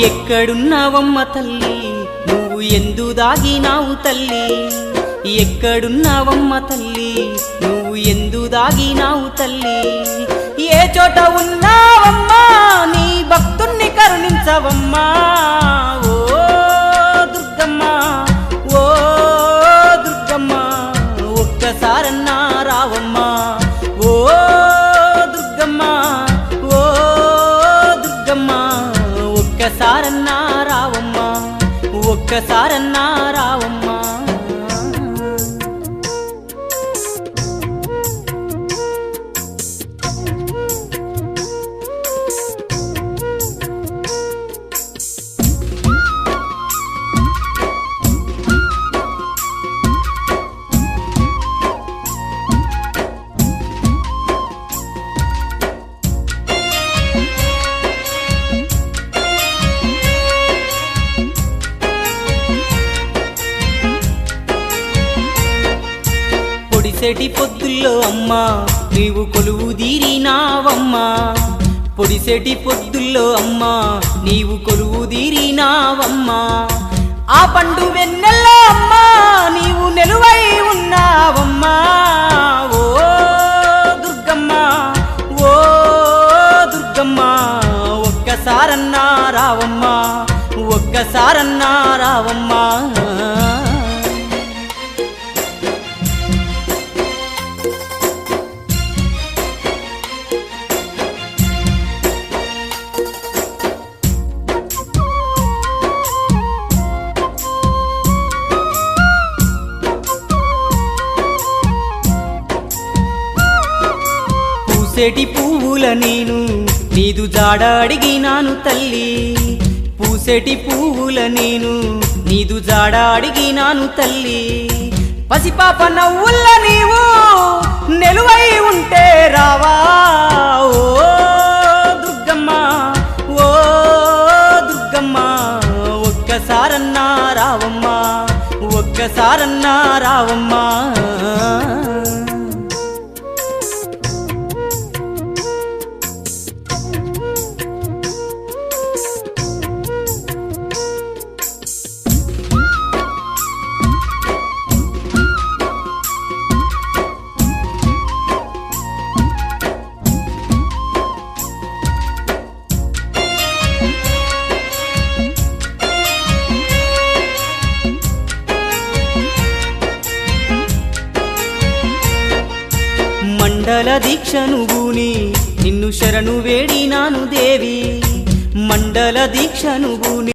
ఎక్కడున్నావమ్మ తల్లి నువ్వు ఎందు దాగినావు తల్లి ఎక్కడున్నావమ్మ తల్లి నువ్వు ఎందు దాగినావు తల్లి ఏ చోట ఉన్నావమ్మా నీ భక్తుణ్ణి కరుణించవమ్మా ఓ దుర్గమ్మ ఓ దుర్గమ్మ ఒక్కసారన్నా రావమ్మా ఓ దుర్గమ్మ ఓ దుర్గమ్మ ఒక్కసారన్నా రావమ్మా ఒక్కసారన్నా రావమ్మా పొడిసెటి పొద్దుల్లో అమ్మా నీవు కొలువు తీరినావమ్మా పొడిసెటి పొద్దుల్లో అమ్మా నీవు కొలువు తీరినావమ్మా ఆ పండు వెన్నెల్లో అమ్మా నీవు నెలువై ఉన్నావమ్మా ఓ దుర్గమ్మ ఓ దుర్గమ్మ ఒక్కసారన్నా రావమ్మా ఒక్కసారన్నా రావమ్మా పూసేటి పువ్వుల నేను నీదు జాడ అడిగినాను తల్లి పూసేటి పువ్వుల నేను నీదు జాడ అడిగినాను తల్లి పసిపాప నవ్వుల్ల నీవు నెలువై ఉంటే రావా ఓ దుర్గమ్మ ఓ దుర్గమ్మ ఒక్కసారన్నా రావమ్మా ఒక్కసారన్నా రావమ్మా మండల దీక్షను గూని నిన్ను శరణు వేడినాను దేవి మండల దీక్షను గూని